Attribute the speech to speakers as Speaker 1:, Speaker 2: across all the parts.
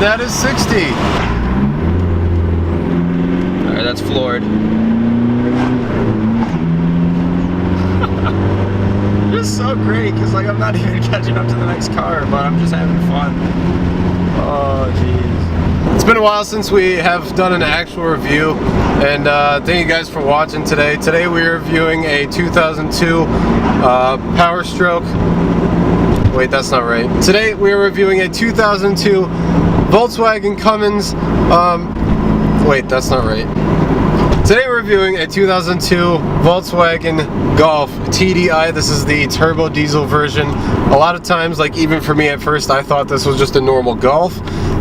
Speaker 1: that is 60.
Speaker 2: Alright, that's floored. This is so great because like I'm not even catching up to the next car, but I'm just having fun. Oh jeez.
Speaker 1: It's been a while since we have done an actual review, and thank you guys for watching today. Today we're reviewing a 2002 Power Stroke. Wait, that's not right. Today we're reviewing a 2002 Volkswagen Cummins. Wait, that's not right. Today we're reviewing a 2002 Volkswagen Golf TDI. This is the turbo diesel version. A lot of times, like even for me at first, I thought this was just a normal Golf.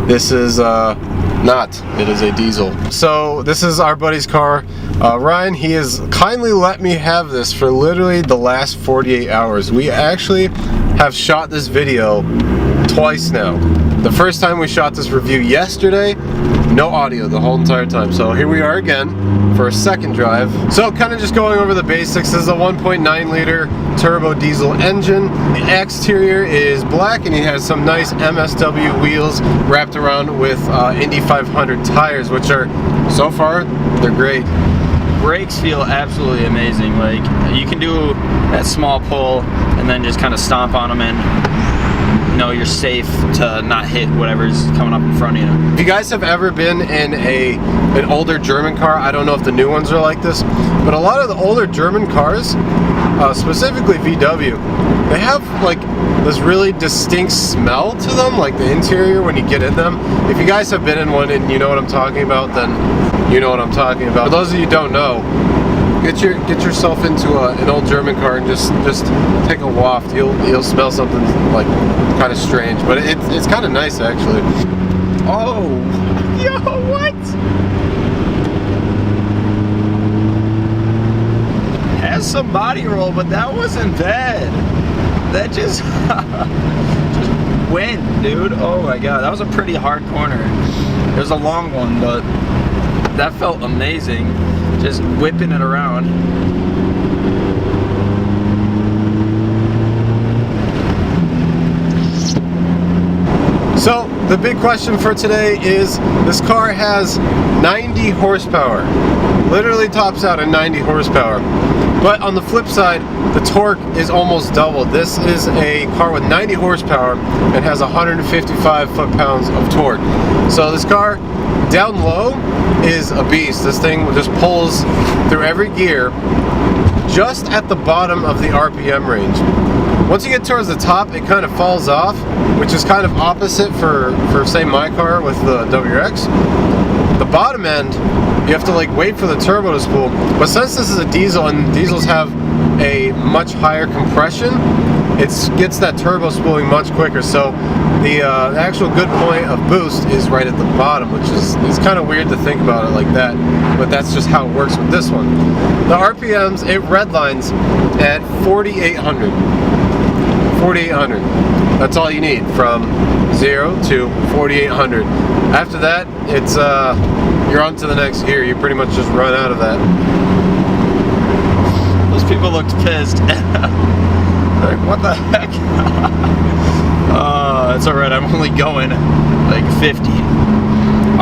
Speaker 1: This is not. It is a diesel. So this is our buddy's car. Ryan, he has kindly let me have this for literally the last 48 hours. We actually have shot this video twice now. The first time we shot this review yesterday, no audio the whole entire time. So here we are again for a second drive. So kind of just going over the basics. This is a 1.9 liter turbo diesel engine. The exterior is black and it has some nice MSW wheels wrapped around with Indy 500 tires, which are, so far, they're great.
Speaker 2: Brakes feel absolutely amazing. Like you can do that small pull and then just kind of stomp on them and you know you're safe to not hit whatever's coming up in front of you.
Speaker 1: If you guys have ever been in an older German car, I don't know if the new ones are like this, but a lot of the older German cars, specifically VW, they have like this really distinct smell to them, like the interior when you get in them. If you guys have been in one and you know what I'm talking about, then you know what I'm talking about. For those of you who don't know, get yourself into an old German car and just take a waft. You'll smell something like kind of strange, but it's kind of nice actually.
Speaker 2: Oh, yo, what? Has some body roll, but that wasn't bad. That just went, dude. Oh my god, that was a pretty hard corner. It was a long one, but that felt amazing. Just whipping it around.
Speaker 1: So the big question for today is, this car has 90 horsepower. Literally tops out at 90 horsepower. But on the flip side, the torque is almost double. This is a car with 90 horsepower and has 155 foot-pounds of torque. So this car, down low, is a beast. This thing just pulls through every gear just at the bottom of the RPM range. Once you get towards the top, it kind of falls off, which is kind of opposite for say my car with the WRX. The bottom end, you have to like wait for the turbo to spool, but since this is a diesel and diesels have a much higher compression, it gets that turbo spooling much quicker. So the actual good point of boost is right at the bottom, which is kind of weird to think about it like that, but that's just how it works with this one. The RPMs, it redlines at 4,800. 4,800. That's all you need, from 0 to 4,800. After that, it's you're on to the next gear. You pretty much just run out of that.
Speaker 2: Those people looked pissed. Like, what the heck? It's alright, I'm only going like 50.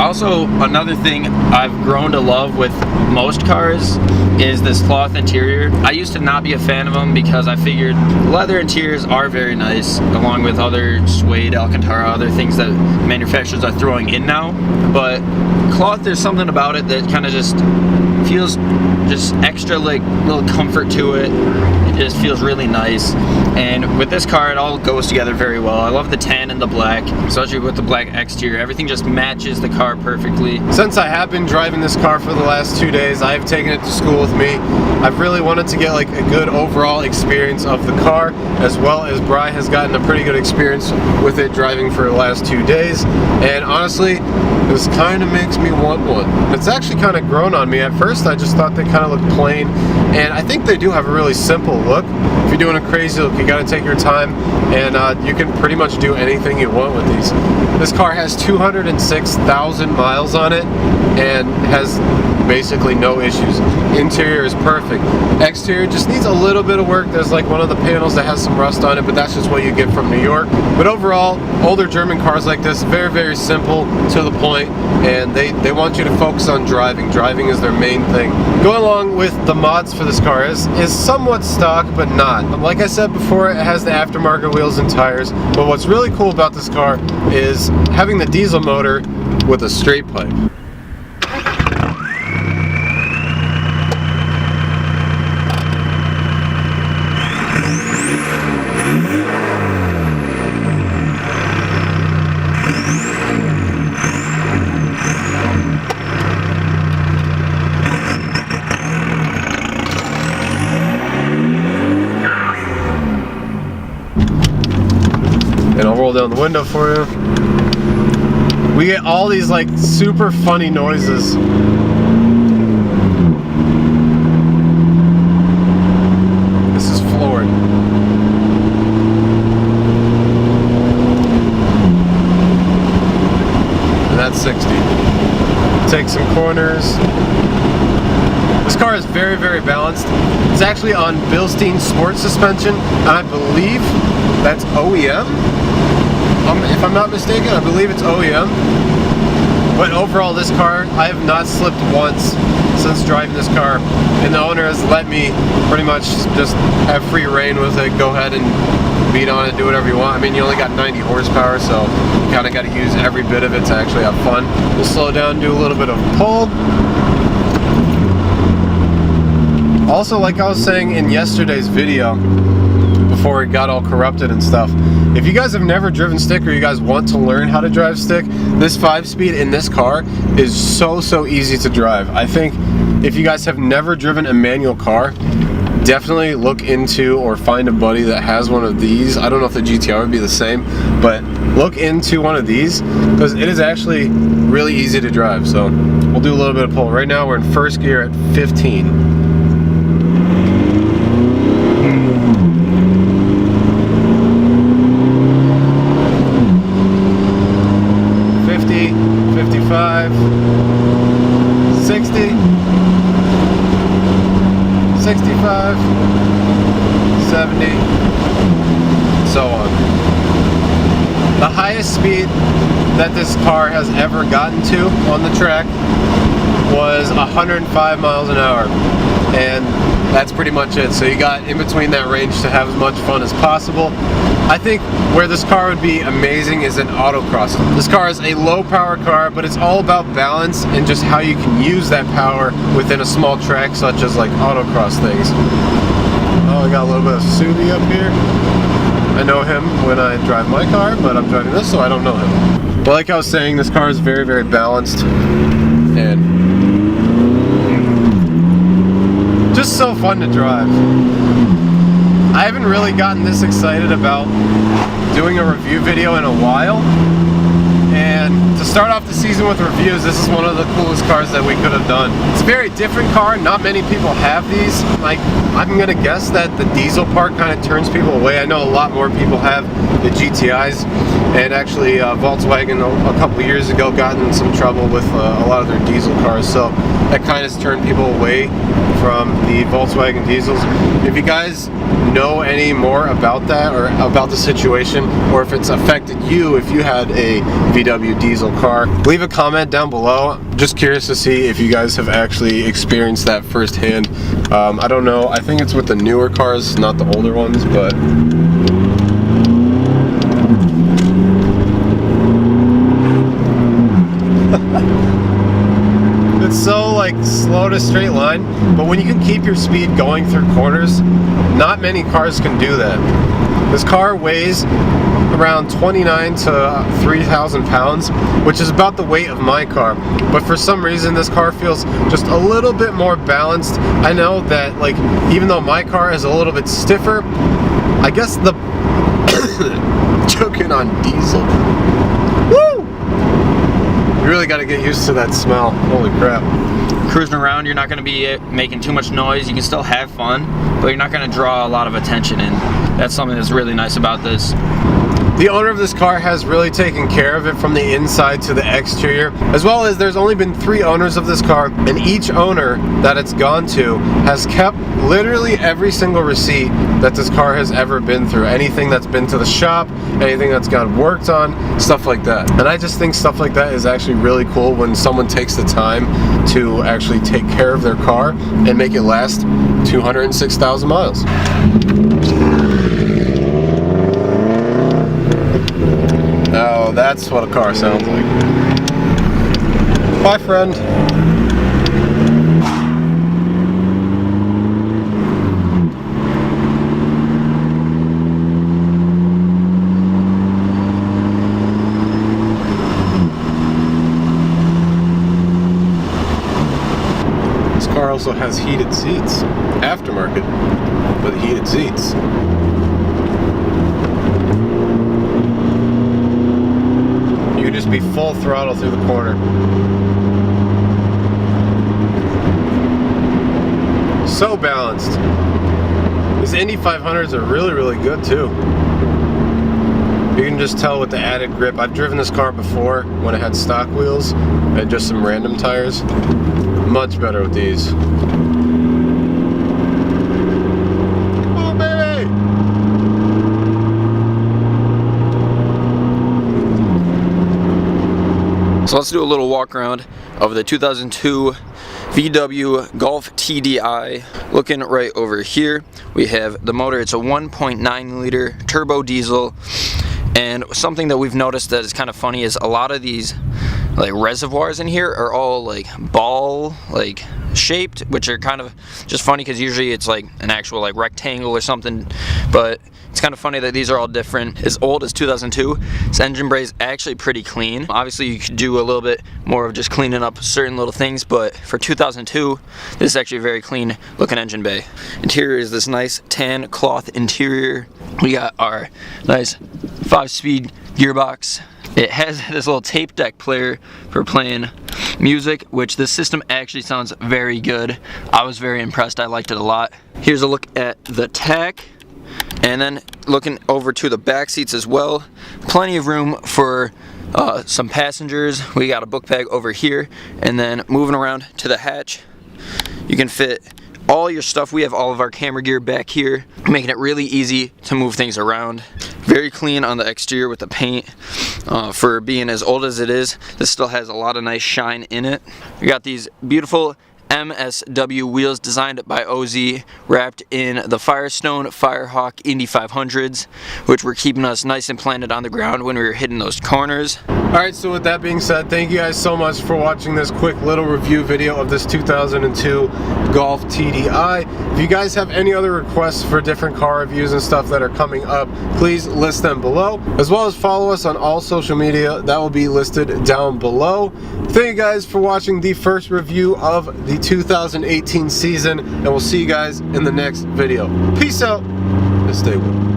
Speaker 2: Also, another thing I've grown to love with most cars is this cloth interior. I used to not be a fan of them because I figured leather interiors are very nice, along with other suede, Alcantara, other things that manufacturers are throwing in now. But cloth, there's something about it that kind of just feels just extra, like little comfort to it. It just feels really nice. And with this car, it all goes together very well. I love the tan and the black, especially with the black exterior. Everything just matches the car perfectly.
Speaker 1: Since I have been driving this car for the last 2 days, I've taken it to school with me. I've really wanted to get like a good overall experience of the car, as well as Bri has gotten a pretty good experience with it driving for the last 2 days. And honestly, this kind of makes me want one. It's actually kind of grown on me. At first, I just thought they kind of looked plain, and I think they do have a really simple look. If you're doing a crazy look, you got to take your time, and you can pretty much do anything you want with these. This car has 206,000 1,000 miles on it and has basically no issues. Interior is perfect. Exterior just needs a little bit of work. There's like one of the panels that has some rust on it, but that's just what you get from New York. But overall, older German cars like this, very, very simple, to the point, and they want you to focus on driving. Driving is their main thing. Going along with the mods for this car is somewhat stock, but not. Like I said before, it has the aftermarket wheels and tires, but what's really cool about this car is having the diesel motor with a straight pipe. And I'll roll down the window for you. We get all these like super funny noises. This is floored. And that's 60. Take some corners. This car is very, very balanced. It's actually on Bilstein Sport suspension, and I believe that's OEM. If I'm not mistaken, I believe it's OEM. But overall, this car, I have not slipped once since driving this car, and the owner has let me pretty much just have free reign with it. Go ahead and beat on it, do whatever you want. I mean, you only got 90 horsepower, so you kind of got to use every bit of it to actually have fun. We'll slow down, do a little bit of pull. Also, like I was saying in yesterday's video, before it got all corrupted and stuff, if you guys have never driven stick or you guys want to learn how to drive stick, this 5-speed in this car is so easy to drive. I think if you guys have never driven a manual car, definitely look into or find a buddy that has one of these. I don't know if the GTR would be the same, but look into one of these because it is actually really easy to drive. So we'll do a little bit of pull. Right now we're in first gear at 15. 55, 60, 65, 70, so on. The highest speed that this car has ever gotten to on the track was 105 miles an hour, and that's pretty much it. So you got in between that range to have as much fun as possible. I think where this car would be amazing is in autocross. This car is a low power car, but it's all about balance and just how you can use that power within a small track such as like autocross things. Oh, I got a little bit of Subi up here. I know him when I drive my car, but I'm driving this, so I don't know him. But like I was saying, this car is very, very balanced and just so fun to drive. I haven't really gotten this excited about doing a review video in a while, and to start off the season with reviews, this is one of the coolest cars that we could have done. It's a very different car. Not many people have these. Like, I'm gonna guess that the diesel part kind of turns people away. I know a lot more people have the GTIs, and actually Volkswagen a couple of years ago got in some trouble with a lot of their diesel cars, so that kind of turned people away from the Volkswagen diesels. If you guys know any more about that or about the situation, or if it's affected you if you had a VW diesel car, leave a comment down below. Just curious to see if you guys have actually experienced that firsthand. I don't know, I think it's with the newer cars, not the older ones, but it's so like slow to straight line, but when you can keep your speed going through corners, not many cars can do that. This car weighs around 29 to 3,000 pounds, which is about the weight of my car, but for some reason this car feels just a little bit more balanced. I know that, like, even though my car is a little bit stiffer, I guess the choking on diesel. Woo! You really got to get used to that smell. Holy crap.
Speaker 2: Cruising around, you're not going to be making too much noise. You can still have fun, but you're not going to draw a lot of attention in. That's something that's really nice about this.
Speaker 1: The owner of this car has really taken care of it from the inside to the exterior, as well as there's only been 3 owners of this car, and each owner that it's gone to has kept literally every single receipt that this car has ever been through. Anything that's been to the shop, anything that's got worked on, stuff like that. And I just think stuff like that is actually really cool when someone takes the time to actually take care of their car and make it last 206,000 miles. Oh, that's what a car sounds like. Bye, friend. This car also has heated seats. Aftermarket, but heated seats. Just be full throttle through the corner. So balanced. These Indy 500s are really good too. You can just tell with the added grip. I've driven this car before when it had stock wheels and just some random tires. Much better with these.
Speaker 2: So let's do a little walk around of the 2002 VW Golf TDI. Looking right over here, we have the motor. It's a 1.9 liter turbo diesel, and something that we've noticed that is kind of funny is a lot of these like reservoirs in here are all like ball like shaped, which are kind of just funny because usually it's like an actual like rectangle or something, but it's kind of funny that these are all different. As old as 2002, this engine bay is actually pretty clean. Obviously you could do a little bit more of just cleaning up certain little things, but for 2002, this is actually a very clean looking engine bay. Interior is this nice tan cloth interior. We got our nice 5-speed gearbox. It has this little tape deck player for playing music, which this system actually sounds very good. I was very impressed. I liked it a lot. Here's a look at the tach. And then looking over to the back seats as well, plenty of room for some passengers. We got a book bag over here, and then moving around to the hatch, you can fit all your stuff. We have all of our camera gear back here, making it really easy to move things around. Very clean on the exterior with the paint. For being as old as it is, this still has a lot of nice shine in it. We got these beautiful MSW wheels designed by OZ, wrapped in the Firestone Firehawk Indy 500s, which were keeping us nice and planted on the ground when we were hitting those corners.
Speaker 1: Alright, so with that being said, thank you guys so much for watching this quick little review video of this 2002 Golf TDI. If you guys have any other requests for different car reviews and stuff that are coming up, please list them below, as well as follow us on all social media. That will be listed down below. Thank you guys for watching the first review of the 2018 season, and we'll see you guys in the next video. Peace out and stay well.